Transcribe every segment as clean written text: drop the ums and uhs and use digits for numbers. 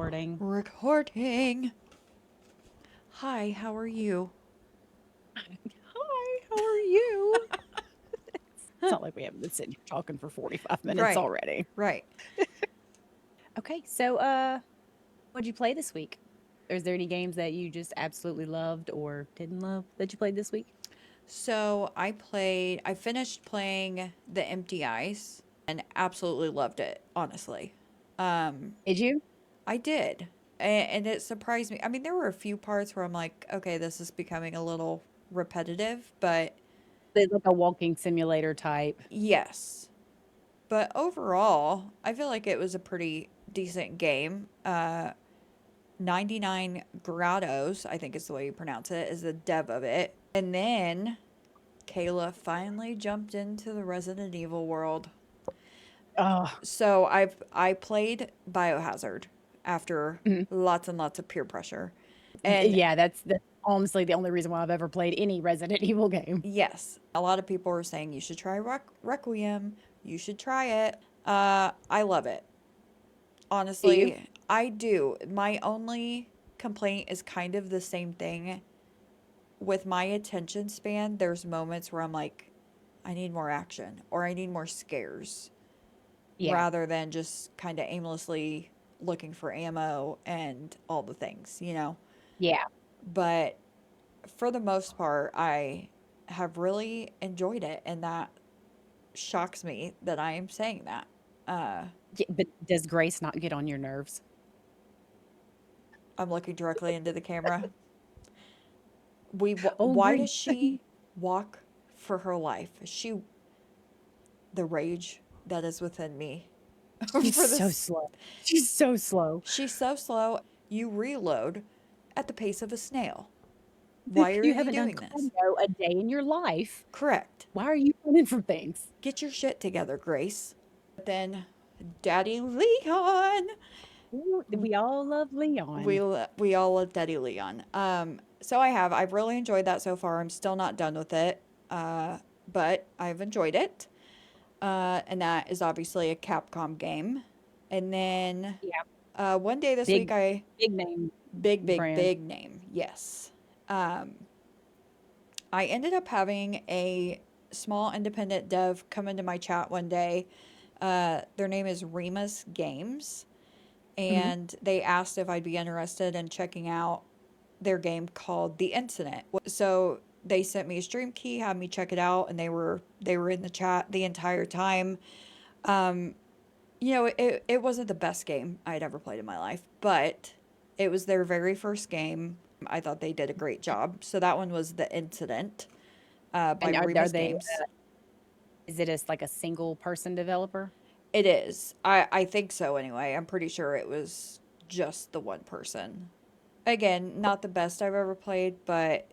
recording. Recording. Hi, how are you? Hi, how are you? It's not like we haven't been sitting here talking for 45 minutes Right, already. right. Okay, so what'd you play this week? Or is there any games that you just absolutely loved or didn't love that you played this week? So I finished playing The Empty Ice and absolutely loved it, honestly. Did you? I did. And it surprised me. I mean, there were a few parts where I'm like, okay, this is becoming a little repetitive, but It's like a walking simulator type. yes. But overall, I feel like it was a pretty decent game. 99 Grados, I think is the way you pronounce it, is the dev of it. And then Kayla finally jumped into the Resident Evil world. Oh, So I played Biohazard after mhm. lots and lots of peer pressure. And Yeah, that's honestly the only reason why I've ever played any Resident Evil game. yes, a lot of people were saying you should try Requiem. You should try it. I love it. Do you? Honestly, I do. My only complaint is kind of the same thing with my attention span. There's moments where I'm like, I need more action or I need more scares Yeah. rather than just kind of aimlessly looking for ammo and all the things, you know? Yeah. But for the most part, I have really enjoyed it, and that shocks me that I am saying that. Uh, But does Grace not get on your nerves? I'm looking directly into the camera. Oh, Why Grace. does she walk for her life? The rage that is within me She's for so this. slow. She's so slow. She's so slow. You reload at the pace of a snail. Why are You you haven't done doing this? cardio a day in your life. Correct. Why are you running from things? Get your shit together, Grace. But then, Daddy Leon. Ooh, we all love Leon. We all love Daddy Leon. So I've really enjoyed that so far. I'm still not done with it, but I've enjoyed it. And that is obviously a Capcom game. And then Yeah, one day this big, week, big name brand. big name, yes. Um, I ended up having a small independent dev come into my chat one day. Their name is Remus Games, Mhm. and they asked if I'd be interested in checking out their game called The Incident. So they sent me a stream key, had me check it out, and they were in the chat the entire time. You know, it wasn't the best game I'd ever played in my life, but it was their very first game. I thought they did a great job. So that one was The Incident by And are Remus they? Games. Is it as like a single person developer? It is. I think so anyway. I'm pretty sure it was just the one person. Again, not the best I've ever played, but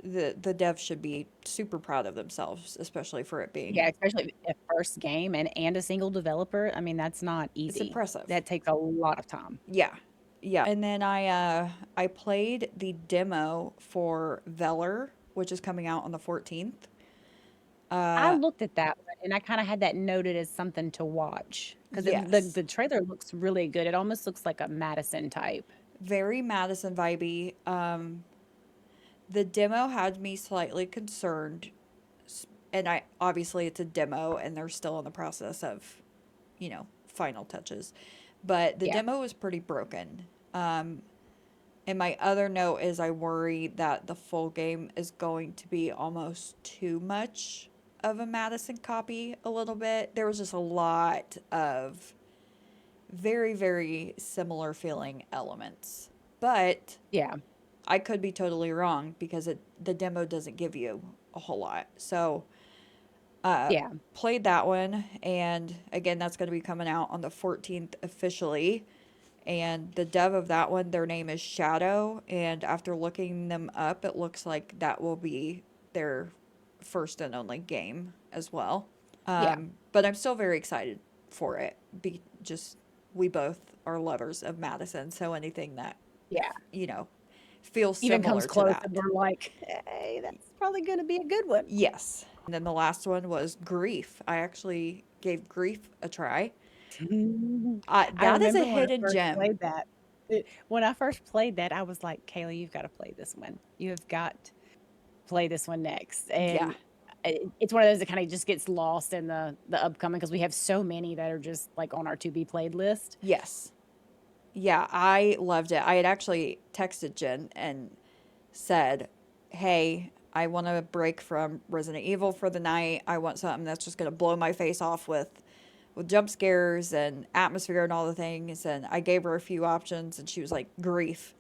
the devs should be super proud of themselves, especially for it Yeah, being especially a first game and a single developer. I mean, that's not it's easy. impressive. That takes a lot of time. Yeah. Yeah. And then I played the demo for Veller, which is coming out on the 14th. I Uh looked at that one and I kind of had that noted as something to watch because the yes. the trailer looks really good. It almost looks like a Madison type. Very Madison vibey. The demo had me slightly concerned, and I obviously it's a demo and they're still in the process of, final touches. But the Yeah. demo was pretty broken. And my other note is I worry that the full game is going to be almost too much of a Madison copy a little bit. There was just a lot of very, very similar feeling elements. But Yeah. I could be totally wrong because the demo doesn't give you a whole lot. So Yeah. played that one, and again, that's going to be coming out on the 14th officially. And the dev of that one, their name is Shadow, and after looking them up, it looks like that will be their first and only game as well. Yeah. But I'm still very excited for it. We both are lovers of Madison, so anything that Yeah. you know feels Even comes similar to close and that. we're like, hey, that's probably going to be a good one. Yes. And then the last one was Grief. I actually gave Grief a try. Mhm. I That is a remember when I hidden first gem. played that. When I first played that, I was like, Kayla, you've got to play this one. You have got to play this one next. Yeah. And it's one of those that kind of just gets lost in the upcoming because we have so many that are just like on our to be played list. Yes. Yeah, I loved it. I had actually texted Jen and said, "Hey, I want to break from Resident Evil for the night. I want something that's just going to blow my face off with jump scares and atmosphere and all the things." And I gave her a few options, and she was like, "Grief.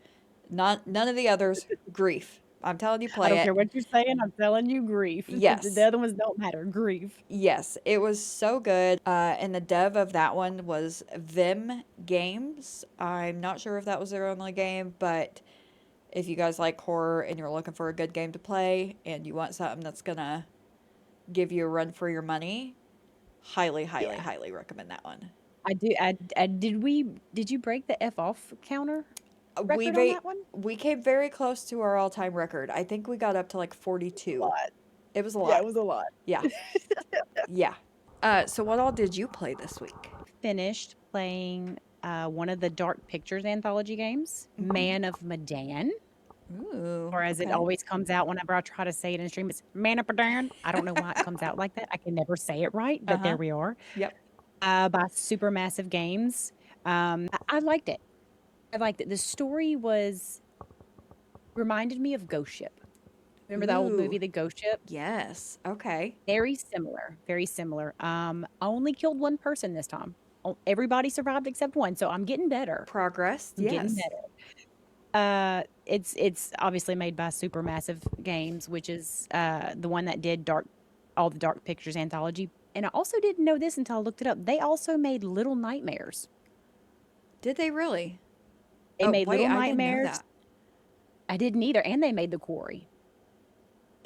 Not none of the others. Grief. I'm telling you, I play don't care it." what you're saying. I'm telling you, grief. The Yes. other ones don't matter. Grief. Yes, it was so good. And the dev of that one was Vim Games. I'm not sure if that was their only game, but if you guys like horror and you're looking for a good game to play and you want something that's gonna give you a run for your money, highly, highly, Yeah. highly recommend that one. I do. Did you break the F off counter We record on va- that one? we came very close to our all-time record. I think we got up to like A 42. lot. It was a Yeah, it lot. was a lot. Yeah, yeah. So what all did you play this week? Finished playing one of the Dark Pictures anthology games, Mm-hmm. Man of Medan, Ooh, or as it okay. always comes out whenever I try to say it in stream, it's Man of Medan. I don't know why it comes out like that. I can never say it right, but there Uh-huh. we are. Yep. By Supermassive Games. I liked it. I liked it. The story was reminded me of Ghost Ship. Remember that old movie, Ooh, The Ghost Ship? yes. Okay. Very similar. Very similar. I only killed one person this time. Everybody survived except one, so I'm getting better. Progress. I'm getting Yes. better. It's obviously made by Supermassive Games, which is the one that did all the Dark Pictures anthology. And I also didn't know this until I looked it up. They also made Little Nightmares. Did they really? They Oh, made wait, Little I didn't know Nightmares. that. I didn't either, and they made The Quarry.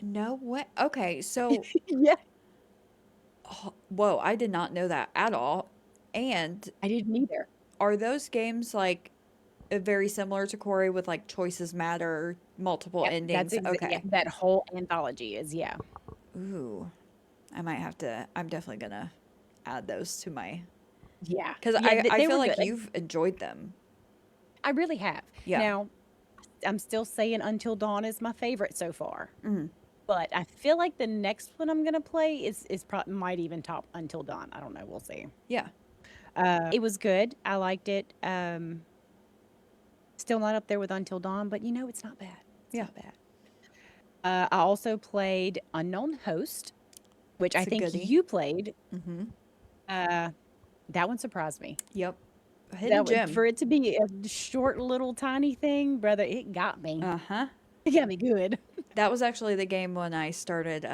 No way. Okay, so, Yeah, whoa, I did not know that at all. And I didn't either. are those games like very similar to Corey with like choices matter, multiple Yep, endings? yeah, Okay. that whole anthology is yeah. Ooh, I might have to, I'm definitely gonna add those to my, Yeah. because Yeah, I they feel were like good. you've enjoyed them. I really have. Yeah. Now, I'm still saying Until Dawn is my favorite so far. Mm, But I feel like the next one I'm gonna play is might even top Until Dawn. I don't know. We'll see. yeah. It was good. I liked it. Still not up there with Until Dawn, but it's not bad. It's Yeah. not bad. I also played Unknown Host, which I It's a think goodie. you played. Mm-hmm. Uh, that one surprised me. Yep. Hidden That one, gem. for it to be a short, little, tiny thing, brother, it got me. Uh-huh. It got me good. That was actually the game when I started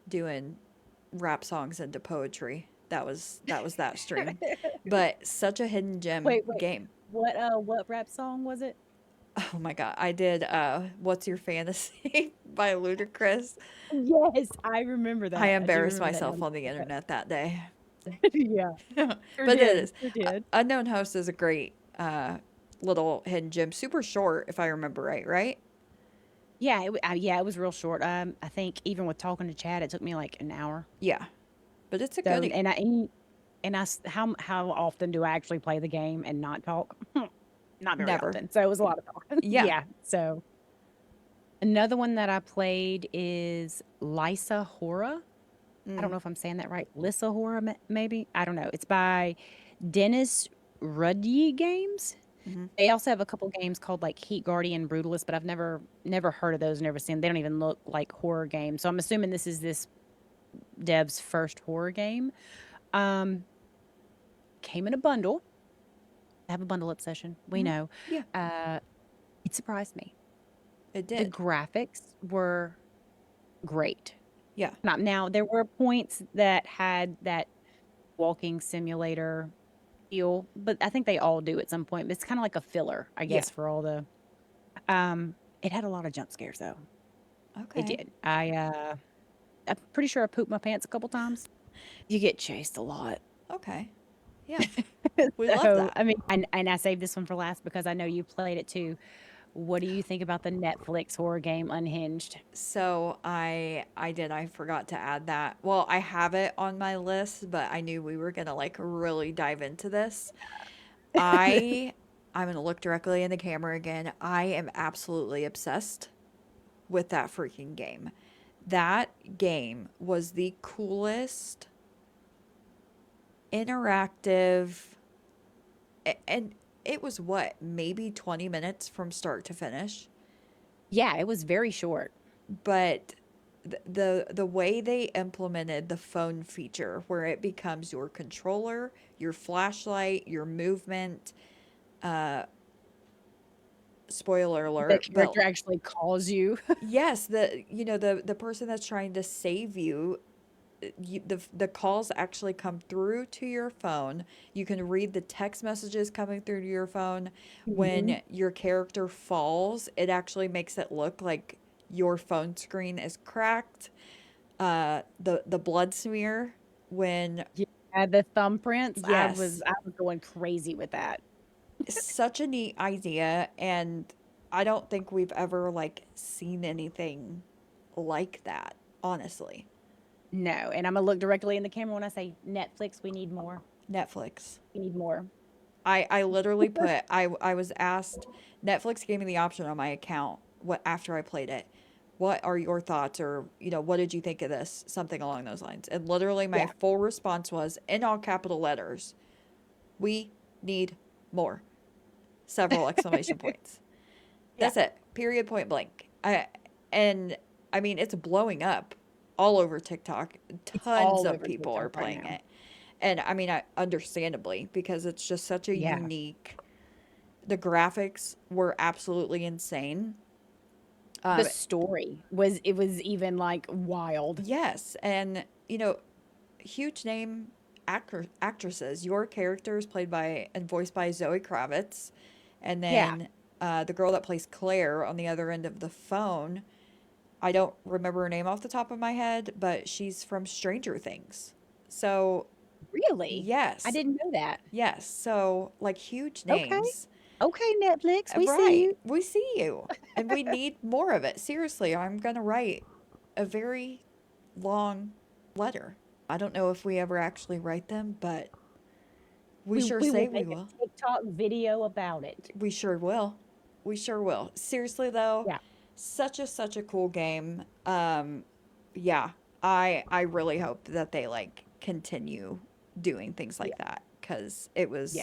doing rap songs into poetry. That was that stream. But such a hidden gem Wait, wait. game. What rap song was it? Oh my God. I did What's Your Fantasy by Ludacris. Yes, I remember I that. I do embarrassed remember that myself now. on the internet that day. Yeah, But sure it did. is. Sure did. Unknown Host is a great little hidden gem. Super short, if I remember right, right? Yeah, yeah, it was real short. I think even with talking to Chad, it took me like an hour. Yeah. But it's a So, goodie. how often do I actually play the game and not talk? Not very Never. often. So it was a lot of talking. Yeah. Yeah. So another one that I played is Lysa Hora. I don't Mm. know if I'm saying that right. Lissa Hora, maybe. I don't know. It's by Dennis Ruddy Games. Hmm. They also have a couple games called like Heat Guardian Brutalist, but I've never heard of those, never seen. They don't even look like horror games. So I'm assuming this is this dev's first horror game. Um, Came in a bundle. I have a bundle obsession. We Hmm. know. Yeah, Uh, it surprised me. it The did. graphics were great. Yeah. Now there were points that had that walking simulator feel, but I think they all do at some point. But it's kind of like a filler, I Yeah. guess, for all the. It had a lot of jump scares though. It Okay. did. I'm pretty sure I pooped my pants a couple times. You get chased a lot. Okay. Yeah. We love So, that. I mean, and I saved this one for last because I know you played it too. What do you think about the Netflix horror game Unhinged? So I forgot to add that. Well, I have it on my list, but I knew we were gonna like really dive into this. I I'm going to look directly in the camera again. I am absolutely obsessed with that freaking game. That game was the coolest interactive, and it was what, maybe 20 minutes from start to finish, Yeah, it was very short. but the way they implemented the phone feature where it becomes your controller, your flashlight, your movement, uh spoiler The alert, but character actually calls you. yes, the person that's trying to save you, the calls actually come through to your phone. You can read the text messages coming through to your phone. Mhm. When your character falls, it actually makes it look like your phone screen is cracked. The blood smear when Yeah, the thumbprints, yes, I was going crazy with that. such a neat idea, and I don't think we've ever like seen anything like that, honestly. No, and Imma look directly in the camera when I say, "Netflix, we need more. Netflix. We need more." I literally put I was asked, Netflix gave me the option on my account what after I played it. What are your thoughts, or what did you think of this? Something along those lines. And literally my Yeah. full response was in all capital letters, we need more. Several exclamation points. Yeah. That's it. Period, point blank. And I mean it's blowing up all over TikTok. It's Tons all of over people are TikTok right playing now. it. And I mean, understandably, because it's just such a Yeah. unique. The graphics were absolutely insane. The Um, story was it was even, like, wild. yes, and huge name actresses. Your character is played by and voiced by Zoe Kravitz, and Yeah. then the girl that plays Claire on the other end of the phone. I don't remember her name off the top of my head, but she's from Stranger Things. So Really? I yes, didn't know that. yes. So like huge Okay. names. Okay, Netflix, we see Right. you. We see you. And we need more of it. Seriously, I'm going to write a very long letter. I don't know if we ever actually write them, but we sure We will say we make will. a TikTok video about it. We sure will. We sure will. Seriously though, Yeah. such a cool game. Yeah. I really hope that they like continue doing things Yeah. like that cuz it Yeah. was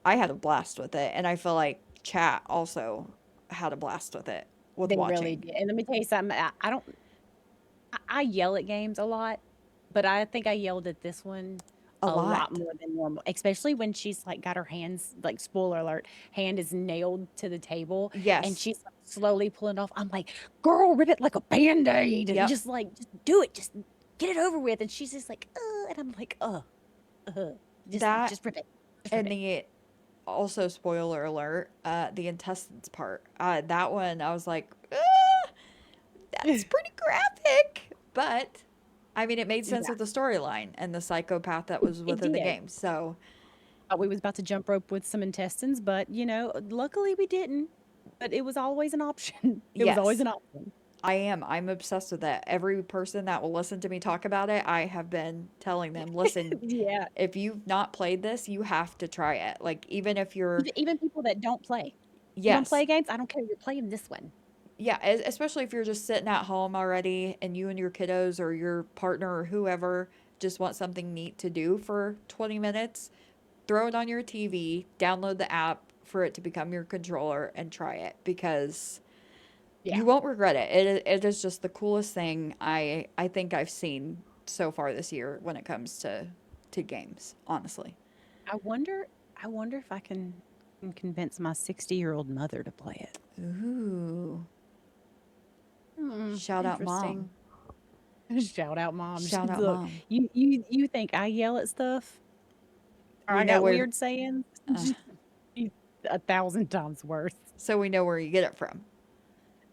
I had a blast with it, and I feel like chat also had a blast with it with They really watching. did, and let me tell you something, I don't I yell at games a lot, but I think I yelled at this one A a lot lot. more than normal, especially when she's, like, got her hands like, spoiler alert, hand is nailed to the table, and Yes. she's, like, slowly pulling it off. I'm like, "Girl, rip it like a Band-Aid. Yep. Just, like, just do it. Just get it over with," and she's just like, and I'm like, "Ugh, ugh, That just rip it. Just rip and it." the also spoiler alert, the intestines part. That one I was like, that's pretty graphic, but I mean it made sense Yeah, with the storyline and the psychopath that was it within the did. game. So, Thought we was about to jump rope with some intestines, but, luckily we didn't, but it was always an option. It was always yes. an option. I am. I'm obsessed with it. Every person that will listen to me talk about it, I have been telling them, listen, Yeah, if you've not played this, you have to try it. Like, even if you're, even people that don't play. You don't yes, play games? I don't care, you're playing this one. yeah, especially if you're just sitting at home already and you and your kiddos or your partner or whoever just want something neat to do for 20 minutes, throw it on your TV, download the app for it to become your controller and try it because Yeah. you won't regret it. It is just the coolest thing I think I've seen so far this year when it comes to games, honestly. I wonder I wonder if I can convince my 60-year-old mother to play it. Ooh. Mm, Shout out interesting. mom. Shout out mom. Shout out Look, mom. you think I yell at stuff or We I know got where weird sayings? uh, She's 1,000 times worse. so we know where you get it from.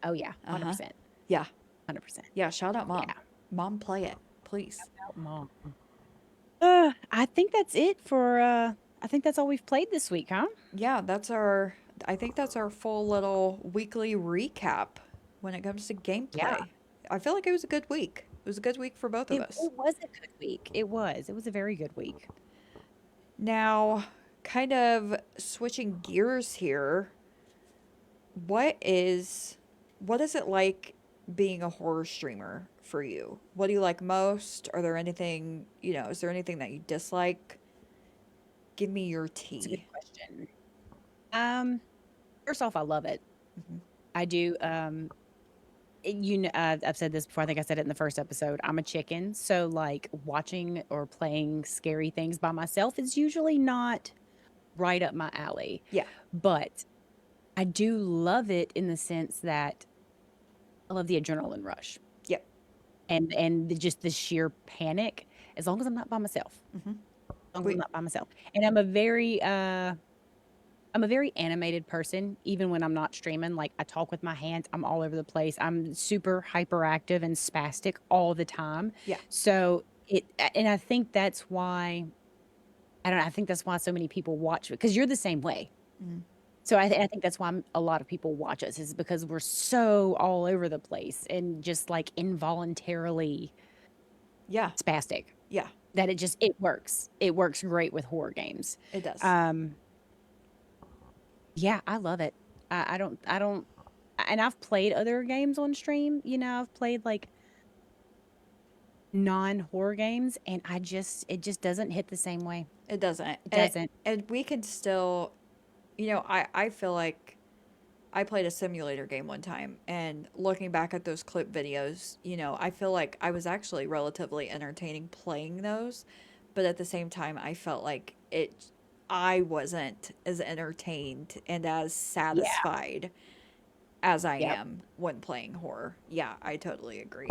Oh, yeah, Uh-huh. 100%, Yeah. 100%. Yeah, shout out Yeah, mom. Mom, play it, please. out mom. I think that's it for, I think that's all we've played this week, huh? Yeah, I think that's our full little weekly recap when it comes to Yeah, gameplay. I feel like it was a good week. It was a good week for both of us. it was a good week. It was a very good week. Now, kind of switching gears here, what is what is it like being a horror streamer for you? What do you like most? Are there anything, is there anything that you dislike? Give me your It's a good tea. question. Um, First off, I love it. Hmm. I do. I've said this before. I think I said it in the first episode. I'm a chicken, so like watching or playing scary things by myself is usually not right up my alley. Yeah. But I do love it in the sense that I love the adrenaline rush Yep. just the sheer panic. As long as I'm not by myself, Hmm. as long as I'm We not by myself, and I'm a very animated person, even when I'm not streaming. Like I talk with my hands, I'm all over the place. I'm super hyperactive and spastic all the time. Yeah. So and I think that's why I don't know, I think that's why so many people watch it because you're the same way. Mhm. So I think that's why a lot of people watch us is because we're so all over the place and just like involuntarily Yeah. spastic Yeah. that it works. It works great with horror games. It does. Um, Yeah, I love it. I don't, and I've played other games on stream. I've played like non-horror games, and it just doesn't hit the same way. It doesn't. It And, doesn't. and we can still, I feel like I played a simulator game one time, and looking back at those clip videos, I feel like I was actually relatively entertaining playing those, but at the same time, I felt like I wasn't as entertained and as Yeah. satisfied as I Yep. am when playing horror. Yeah, I totally agree.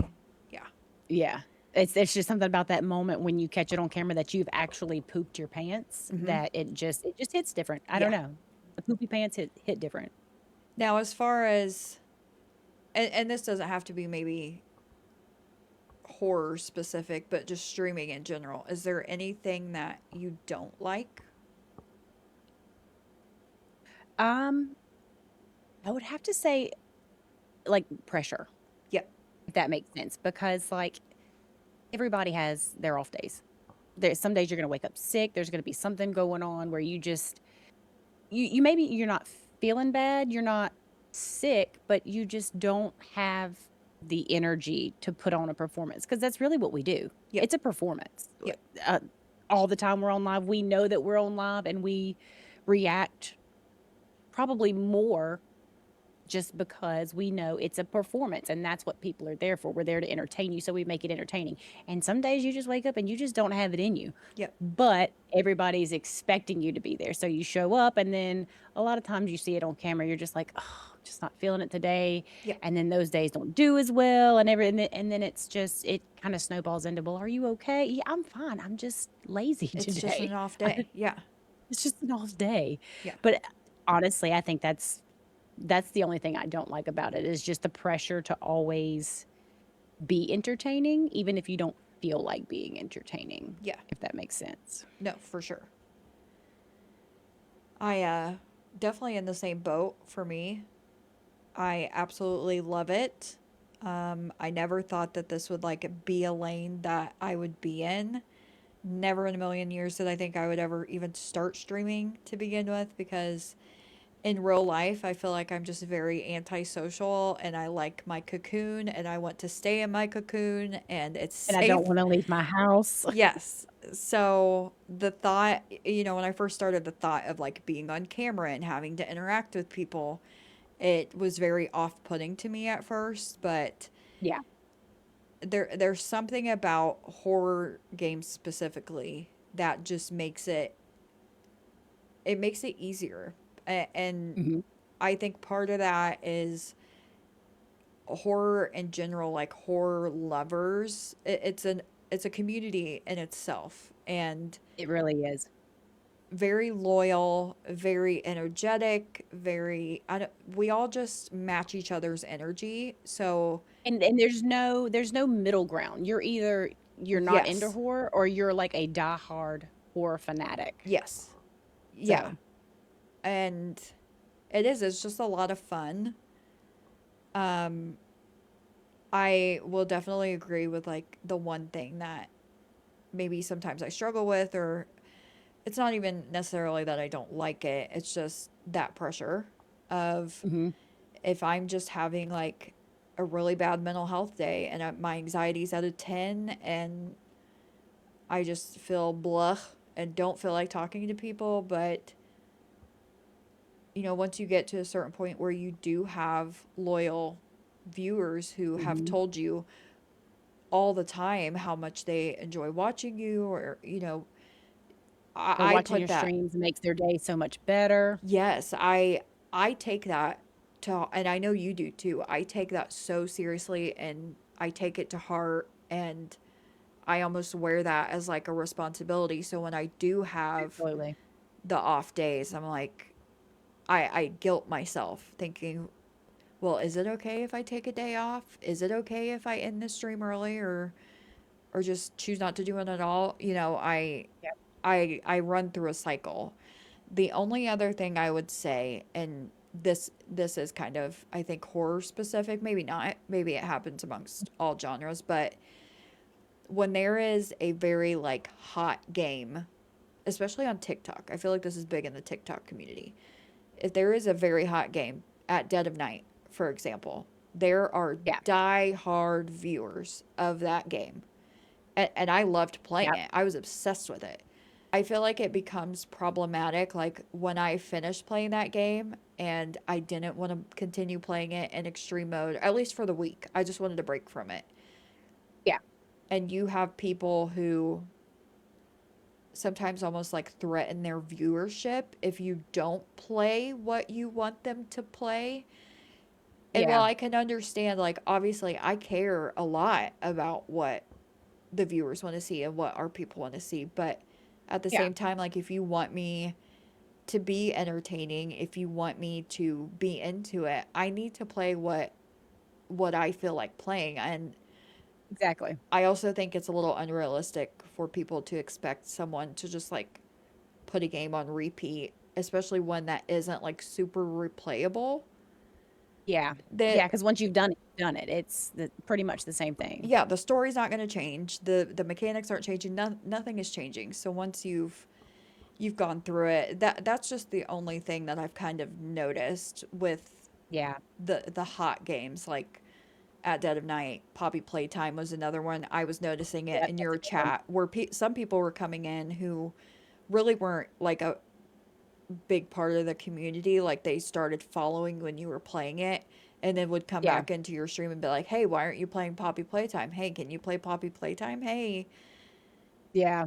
Yeah. Yeah. It's just something about that moment when you catch it on camera that you've actually pooped your pants Hmm. that it just hits different. I don't Yeah. know. The poopy pants hit different. Now, as far as, and this doesn't have to be maybe horror specific, but just streaming in general, is there anything that you don't like? Um, I would have to say like pressure, Yep. if that makes sense, because like everybody has their off days. There's some days you're gonna wake up sick. There's gonna be something going on where you maybe you're not feeling bad, you're not sick, but you just don't have the energy to put on a performance because that's really what we do. Yep. It's a performance. Yep. Uh, all the time we're on live, we know that we're on live and we react probably more just because we know it's a performance and that's what people are there for. We're there to entertain you, so we make it entertaining. And some days you just wake up and you just don't have it in you. Yep. But everybody's expecting you to be there. So you show up and then a lot of times you see it on camera, you're just like, "Oh, just not feeling it today." Yep. And then those days don't do as well and then it's just it kind of snowballs into, "Well, are you okay?" "Yeah, I'm fine. I'm just lazy It's just an today." off day. Yeah. It's just an off day. Yeah. But honestly, I think that's the only thing I don't like about it is just the pressure to always be entertaining, even if you don't feel like being entertaining, Yeah. if that makes sense. No, for sure. I definitely in the same boat for me. I absolutely love it. I never thought that this would like be a lane that I would be in. Never in a million years did I think I would ever even start streaming to begin with, because in real life I feel like I'm just very antisocial and I like my cocoon and I want to stay in my cocoon and it's And I don't safe. want to leave my house. Yes. So the thought, when I first started, the thought of like being on camera and having to interact with people, it was very off-putting to me at first, but Yeah. there's something about horror games specifically that just makes it easier. And Hmm. I think part of that is horror in general, like horror lovers. It's a community in itself, and It really is. very loyal, very energetic, very I don't, we all just match each other's energy. So, And there's no middle ground. You're not into yes. horror or you're like a diehard horror fanatic. Yes. Yeah. So, And it's just a lot of fun. Um I will definitely agree with like the one thing that maybe sometimes I struggle with or it's not even necessarily that I don't like it. It's just that pressure of Hmm. if I'm just having like a really bad mental health day and my anxiety's at a 10 and I just feel blah and don't feel like talking to people. But, once you get to a certain point where you do have loyal viewers who have Hmm. told you all the time how much they enjoy watching you, or, Or I watching put your that. streams makes their day so much better. Yes, I take that to, and I know you do too. I take that so seriously and I take it to heart, and I almost wear that as like a responsibility. So when I do have Absolutely. the off days, I'm like, I guilt myself thinking, well, is it okay if I take a day off? Is it okay if I end the stream early, or just choose not to do it at all? Yeah. I run through a cycle. The only other thing I would say, and this is kind of, I think, horror specific, maybe not, maybe it happens amongst all genres, but when there is a very like hot game, especially on TikTok, I feel like this is big in the TikTok community. If there is a very hot game at dead of night, for example, there are Yeah. die-hard viewers of that game. And I loved playing Yeah. it. I was obsessed with it. I feel like it becomes problematic like when I finished playing that game and I didn't want to continue playing it in extreme mode, at least for the week. I just wanted to break from it. Yeah. And you have people who sometimes almost like threaten their viewership if you don't play what you want them to play. And while Yeah. I can understand, like, obviously, I care a lot about what the viewers want to see and what our people want to see. But at the Yeah. same time, like, if you want me to be entertaining, if you want me to be into it, I need to play what I feel like playing. And Exactly. I also think it's a little unrealistic for people to expect someone to just like put a game on repeat, especially one that isn't like super replayable. Yeah. Yeah. That Because once you've done it, you've done it. It's pretty much the same thing. Yeah, the story's not going to change. The mechanics aren't changing. Nothing is changing. So once you've gone through it, that's just the only thing that I've kind of noticed with Yeah. the hot games like at dead of night. Poppy Playtime was another one. I was noticing it Yep. in That's your a good one. chat where some people were coming in who really weren't like a big part of the community. Like they started following when you were playing it and then would come Yeah. back into your stream and be like, hey, why aren't you playing Poppy Playtime? Hey, can you play Poppy Playtime? Hey, Yeah.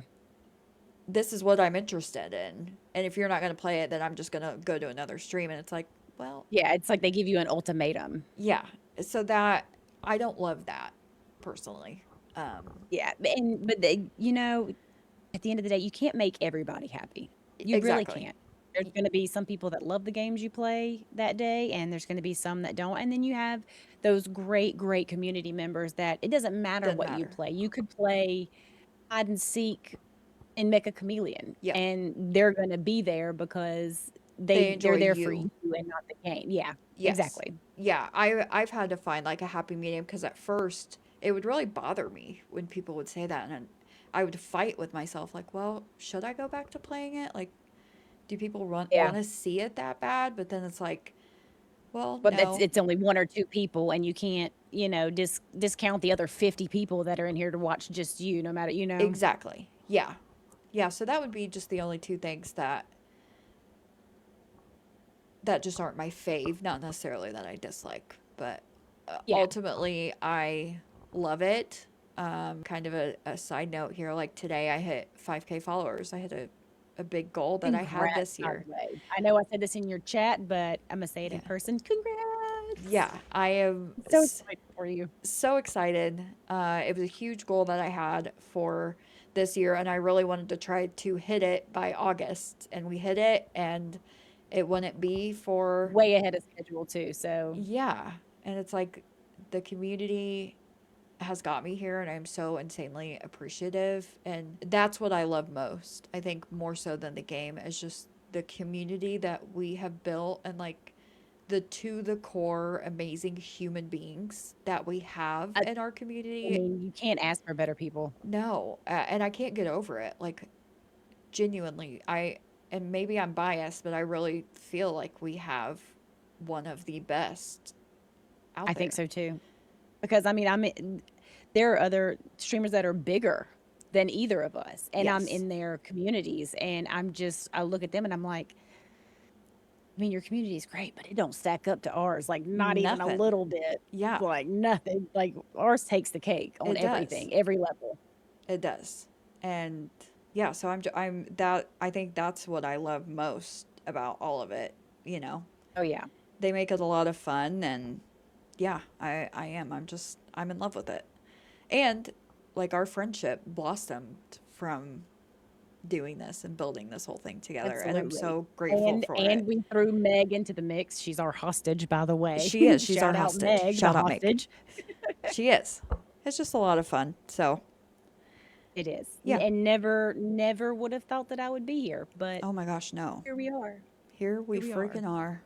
this is what I'm interested in. And if you're not going to play it, then I'm just going to go to another stream. And it's like, well, Yeah. It's like they give you an ultimatum. yeah. So that, I don't love that personally. Yeah. At the end of the day, you can't make everybody happy. You really Exactly. can't. There's going to be some people that love the games you play that day, and there's going to be some that don't. And then you have those great, great community members that it doesn't matter Doesn't what you matter. play. You could play hide and seek and Mecha Chameleon, Yeah. and they're going to be there because They they're enjoy there for you you. and not the game. Yeah, Yes. exactly. Yeah. I've had to find like a happy medium because at first it would really bother me when people would say that. And I would fight with myself like, well, should I go back to playing it? Like, do people Yeah. want to see it that bad? But then it's like, well, But no. it's only one or two people, and you can't, discount the other 50 people that are in here to watch just you, no matter. Exactly. Yeah. Yeah, so that would be just the only two things that just aren't my fave, not necessarily that I dislike, but Yeah. ultimately I love it. Kind of a side note here, like today I hit 5K followers. I hit a big goal that I had Congrats, this by the year. way. I know I said this in your chat, but I'm gonna say it in Yeah. person. Congrats. Yeah, I am So excited for you. so excited. It was a huge goal that I had for this year, and I really wanted to try to hit it by August. And we hit it, and it wouldn't be for, Way ahead of schedule too. So yeah. And it's like the community has got me here, and I'm so insanely appreciative. And that's what I love most. I think more so than the game is just the community that we have built and like the to the core amazing human beings that we have I, in our I community. mean, you can't ask for better people. No, and I can't get over it. Like genuinely, and maybe I'm biased, but I really feel like we have one of the best I out think there. so too. Because there are other streamers that are bigger than either of us, and I'm Yes. in their communities, and I look at them and I'm like, I mean, your community is great, but it don't stack up to ours, like not even a Nothing. little bit. Yeah, Like nothing. Like ours takes the cake on it does. everything, every level. It does. And yeah, so I'm that I think that's what I love most about all of it, you know. Oh yeah. They make it a lot of fun, and yeah, I am. I'm in love with it. And like our friendship blossomed from doing this and building this whole thing together, and I'm Absolutely. so grateful And for it. and we threw Meg into the mix. She's our hostage, by the way. She is. She's our Shout out hostage. Meg, the Shout out Mick. hostage. She is. It's just a lot of fun. So, It is. yeah. And never would have thought that I would be here, but Oh my gosh, no. here we are. Here we Here we are. freaking are.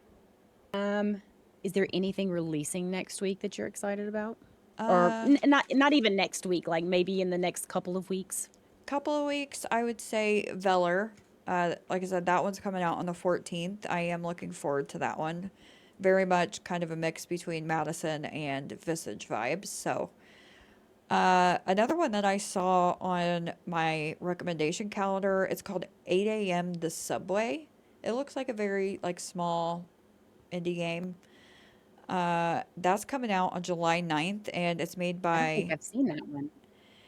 Um, is there anything releasing next week that you're excited about? Or Uh, not even next week, like maybe in the next couple of weeks? Couple of weeks, I would say Veller. Like I said, that one's coming out on the 14th. I am looking forward to that one. Very much kind of a mix between Madison and Visage vibes. So, another one that I saw on my recommendation calendar, it's called 8 a.m. The Subway. It looks like a very like small indie game. That's coming out on July 9th, and it's made I don't think by, I've seen that one.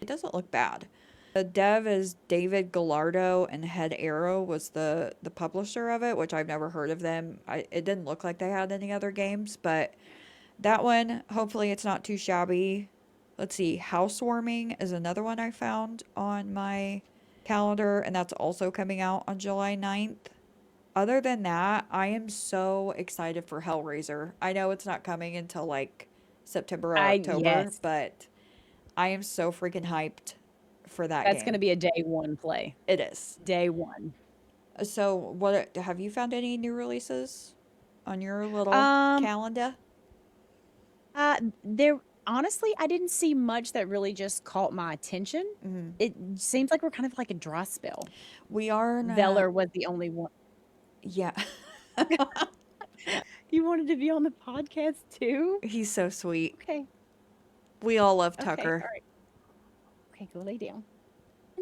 it doesn't look bad. The dev is David Gallardo, and Head Arrow was the publisher of it, which I've never heard of them. It didn't look like they had any other games, but that one, hopefully it's not too shabby. Let's see, Housewarming is another one I found on my calendar, and that's also coming out on July 9th. Other than that, I am so excited for Hellraiser. I know it's not coming until like September or October, Yes, but I am so freaking hyped for that that's going game. to be a day one play. It is. Day one. So, what have you found any new releases on your little Um, calendar? there honestly, I didn't see much that really just caught my attention. Hmm. It seems like we're kind of like a dry spell. We are in a, Veller was the only one. yeah. You wanted to be on the podcast too? He's so sweet. Okay. We all love Okay. Tucker. All right. Okay, go lay down.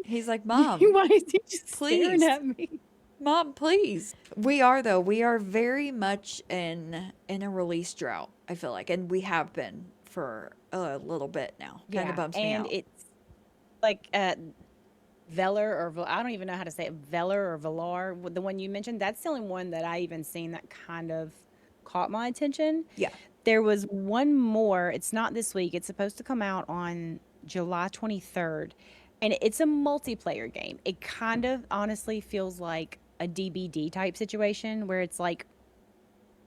He's like, Mom, Why is he just staring please. at me? Mom, please. We are though. We are very much in a release drought, I feel like, and we have been for a little bit now. Kind of Yeah, bums me and out. it's like Veller I don't even know how to say it, Veller or Velar, the one you mentioned. That's the only one that I even seen that kind of caught my attention. Yeah. There was one more. It's not this week. It's supposed to come out on July 23rd, and it's a multiplayer game. It kind of honestly feels like a DBD type situation where it's like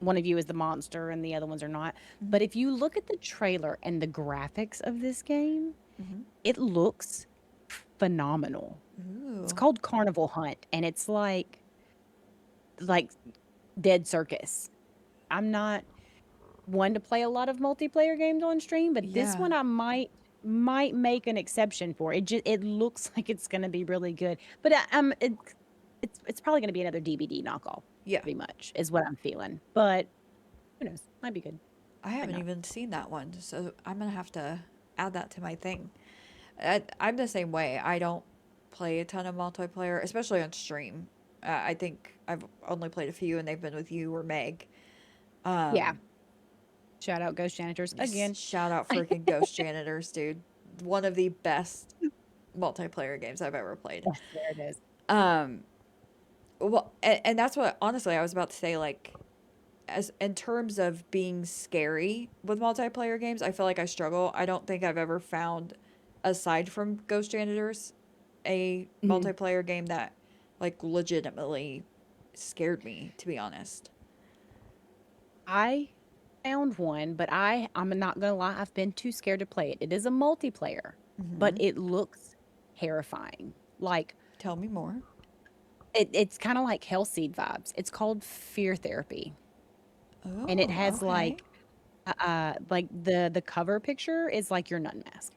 one of you is the monster and the other ones are not. But Hmm. if you look at the trailer and the graphics of this game, Hmm. it looks phenomenal. It's Ooh. called Carnival Hunt, and it's like Dead Circus. I'm not one to play a lot of multiplayer games on stream, but this Yeah. one I might make an exception for. It looks like it's going to be really good, but it's probably going to be another DVD knockoff. Yeah. Pretty much is what I'm feeling, but who knows? Might be good. I Might haven't not. even seen that one, so I'm gonna have to add that to my thing. I'm the same way. I don't play a ton of multiplayer, especially on stream. I think I've only played a few, and they've been with you or Meg. Yeah. Um, Shout out Ghost Janitors again. Shout out freaking Ghost Janitors, dude. One of the best multiplayer games I've ever played. Yes, there it is. Um, well, and that's what honestly I was about to say. Like, as in terms of being scary with multiplayer games, I feel like I struggle. I don't think I've ever found, aside from Ghost Janitors, a Mhm. multiplayer game that like legitimately scared me, to be honest. I found one, but I'm not gonna lie, I've been too scared to play it. It is a multiplayer, but Hmm. it looks terrifying. Like Tell me more. it's kind of like Hellseed vibes. It's called Fear Therapy, and it Oh, has okay. like the cover picture is like your nun mask,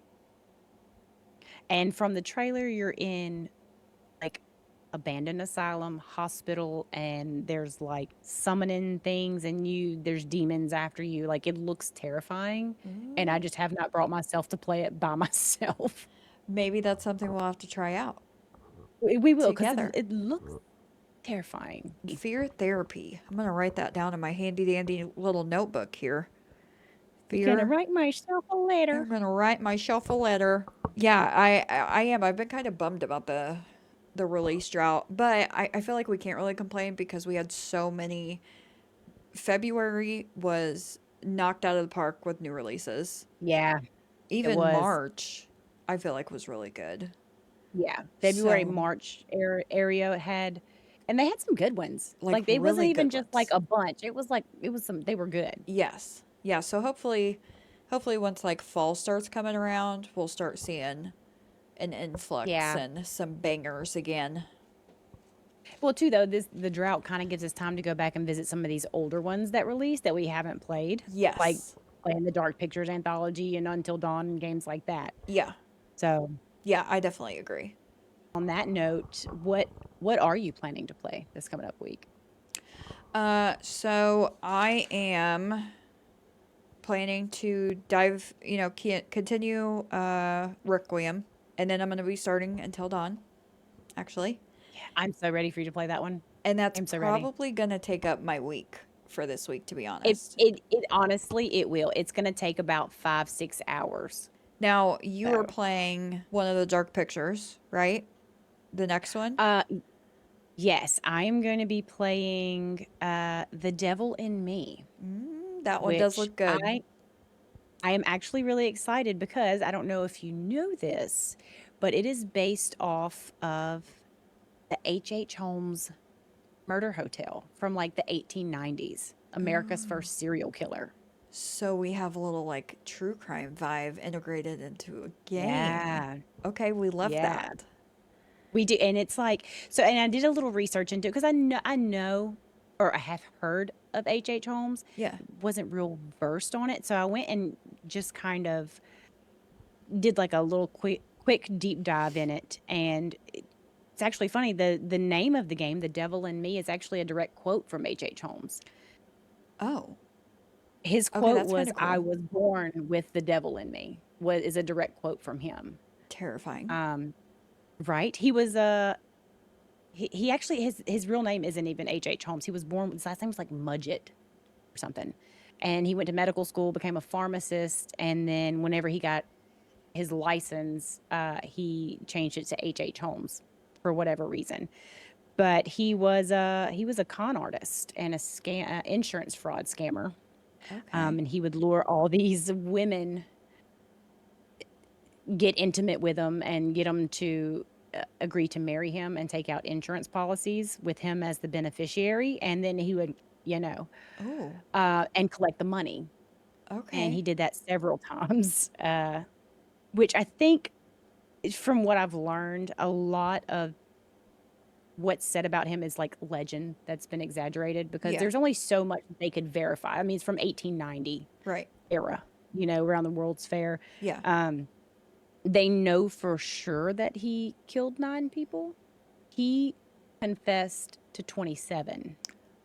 and from the trailer you're in like abandoned asylum, hospital, and there's like summoning things and there's demons after you. Like it looks terrifying. And I Ooh. just have not brought myself to play it by myself. Maybe that's something we'll have to try out We will, because together. it looks terrifying. Fear therapy. I'm going to write that down in my handy dandy little notebook here. I'm gonna Fear. write myself a letter. I'm going to write myself a letter. Yeah, I am. I've been kind of bummed about the release drought, but I feel like we can't really complain because we had so many. February was knocked out of the park with new releases. Yeah, it Even was. March, I feel like was really good. Yeah, February, So, March area had, and they had some good ones. like Like it wasn't really even good just like ones. a bunch. It was some. They were good. Yes. Yeah, so hopefully once like fall starts coming around, we'll start seeing an influx Yeah. and some bangers again. Well, too though, the drought kind of gives us time to go back and visit some of these older ones that released that we haven't played, like Yes. playing the Dark Pictures anthology and Until Dawn and games like that. Yeah. So, Yeah, I definitely agree. on that note, what are you planning to play this coming up week? So I am planning to continue Requiem, and then I'm going to be starting Until Dawn, actually. Yeah, I'm so ready for you to play that one. And that's I'm so ready. probably going to take up my week for this week, to be It honest. it it honestly it will. It's gonna take about 5-6 hours. Now, you were So, playing one of the Dark Pictures, right? The next one? uh, yes, I am going to be playing The Devil in Me, That one does which look good. I am actually really excited because I don't know if you know this, but it is based off of the H. Holmes murder hotel from like the 1890s, America's first serial killer. So we have a little like true crime vibe integrated into a game. Yeah. Okay, we love Yeah. that. We do, and it's like so. And I did a little research into it because I know, or I have heard of H. Holmes. Yeah. Wasn't real versed on it, so I went and just kind of did like a little quick deep dive in it. And it's actually funny. The name of the game, "The Devil in Me," is actually a direct quote from H. Holmes. Oh, His okay, quote that's kind was, of "I cool. was born with the devil in me." Was is a direct quote from him. Terrifying. Um, right? He was he actually his real name isn't even H. Holmes. He was born his last name was like Mudgett or something. And he went to medical school, became a pharmacist, and then whenever he got his license, he changed it to H. Holmes for whatever reason. But he was a con artist and a insurance fraud scammer. Okay. And he would lure all these women, get intimate with them, and get them to agree to marry him and take out insurance policies with him as the beneficiary. And then he would, you know, Oh, and collect the money. And he okay. did that several times, which I think, from what I've learned, a lot of what's said about him is like legend that's been exaggerated because Yeah, there's only so much they could verify. I mean, it's from 1890 right. era, around the World's Fair. Yeah. Um, they know for sure that he killed 9 people. He confessed to 27.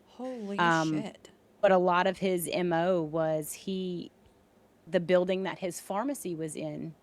Holy Um, shit. but a lot of his MO was the building that his pharmacy was in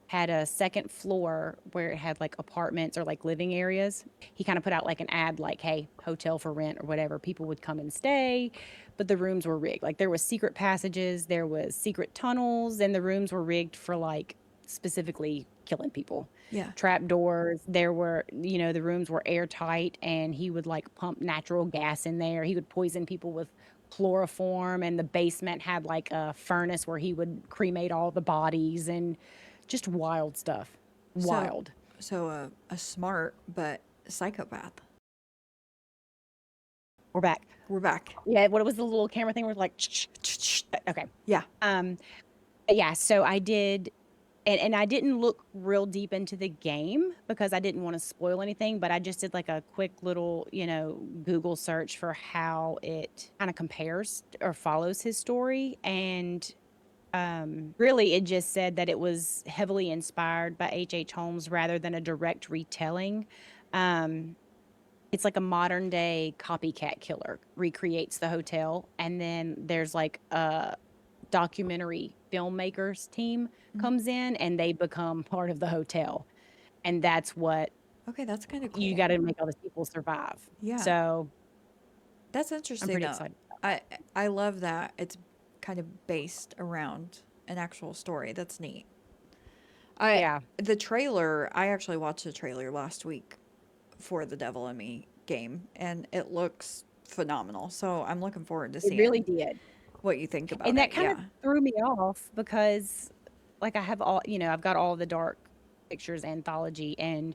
had a second floor where it had like apartments or like living areas. He kind of put out like an ad like, "Hey, hotel for rent," or whatever. People would come and stay, but the rooms were rigged. Like there was secret passages, there was secret tunnels, and the rooms were rigged for like specifically killing people. Yeah. Trap doors, there were, the rooms were airtight, and he would like pump natural gas in there. He would poison people with chloroform, and the basement had like a furnace where he would cremate all the bodies, and just wild stuff. So, Wild. a smart but psychopath. We're back. We're back. Yeah, what was the little camera thing where it's like, okay. Yeah. Um, but yeah, so I did, and I didn't look real deep into the game because I didn't want to spoil anything, but I just did like a quick little, Google search for how it kind of compares or follows his story. And really, it just said that it was heavily inspired by H. Holmes rather than a direct retelling. Um, It's like a modern day copycat killer recreates the hotel, and then there's like a documentary filmmakers team Mhm. comes in and they become part of the hotel, and that's what Okay, that's kind of you cool. got to make all these people survive. Yeah, So that's I'm interesting pretty though. excited. I I love that it's kind of based around an actual story. That's neat. I Yeah, the trailer, I actually watched the trailer last week for the Devil in Me game, and it looks phenomenal. So I'm looking forward to it really seeing did. what you think And about that it. kind of Yeah. threw me off because, like, I have all, I've got all the Dark Pictures anthology, and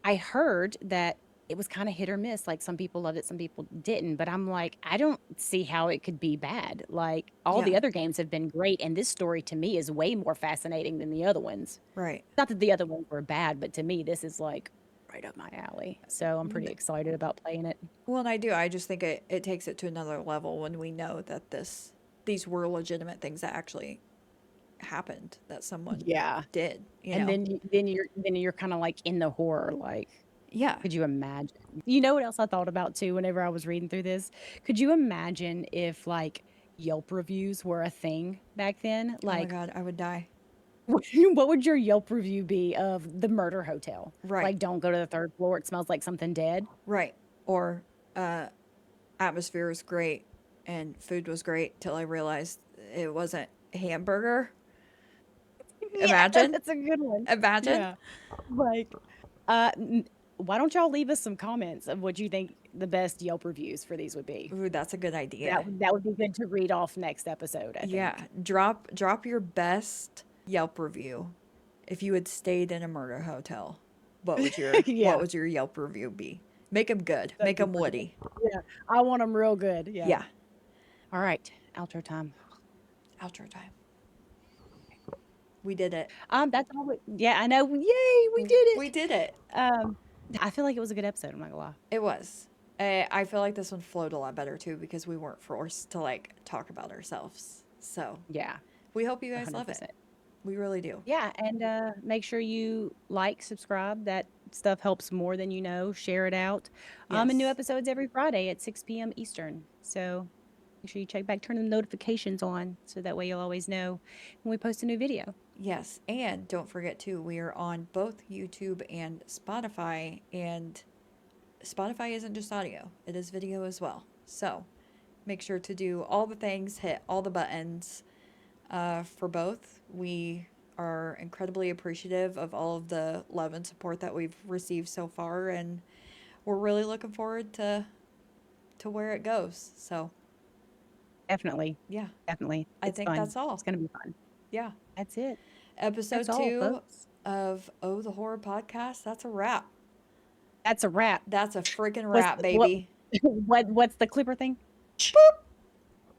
I heard that it was kind of hit or miss. Like, some people loved it, some people didn't. But I'm like, I don't see how it could be bad. Like, all Yeah. the other games have been great, and this story to me is way more fascinating than the other ones. Right. Not that the other ones were bad, but to me, this is like right up my alley. So I'm pretty Th- excited about playing it. Well, and I do. I just think it takes it to another level when we know that these were legitimate things that actually happened, that someone Yeah. did, you And know? then you're kind of like in the horror, like, Yeah. could you imagine? You know what else I thought about too whenever I was reading through this? Could you imagine if like Yelp reviews were a thing back then? Oh my Like, God, I would die. what would your Yelp review be of the murder hotel? Right. Like, don't go to the third floor. It smells like something dead. Right. Or uh atmosphere was great and food was great till I realized it wasn't hamburger. Yeah, Imagine. that's a good one. Imagine. Yeah. Like, n why don't y'all leave us some comments of what you think the best Yelp reviews for these would be? Ooh, that's a good idea. That would be good to read off next episode, I Yeah, think. drop your best Yelp review. If you had stayed in a murder hotel, what Yeah, would your Yelp review be? Make them good. that'd Make be them pretty good. woody. Yeah, I want them real good, yeah. Yeah. Alright, outro time. Outro time. We did it. That's all we yeah, I know, yay, we did We it! did it. Um, I feel like it was a good episode, I'm not gonna lie. It was. I feel like this one flowed a lot better too because we weren't forced to like talk about ourselves. So Yeah, we hope you guys love it. 100%. We really do. Yeah, and, make sure you like, subscribe, that stuff helps more than you know, share it out. And new Yes. episodes every Friday at 6 PM Eastern, so make sure you check back, turn the notifications on, so that way you'll always know when we post a new video. Yes. And don't forget too, we are on both YouTube and Spotify. And Spotify isn't just audio, it is video as well. So make sure to do all the things, hit all the buttons for both. We are incredibly appreciative of all of the love and support that we've received so far, and we're really looking forward to where it goes. So Definitely, yeah, definitely. I It's think fun. that's all. It's gonna be fun. Yeah, That's it. That's episode all, 2 folks. of Oh the Horror Podcast. That's a wrap. That's a wrap. That's a freaking What's wrap, the what baby. what's the clipper thing?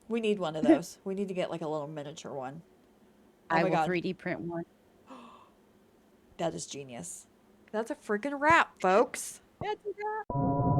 We need one of those. We need to get like a little miniature one. Oh I my will god, 3D print one. that is genius. That's a freaking wrap, folks. That's a wrap.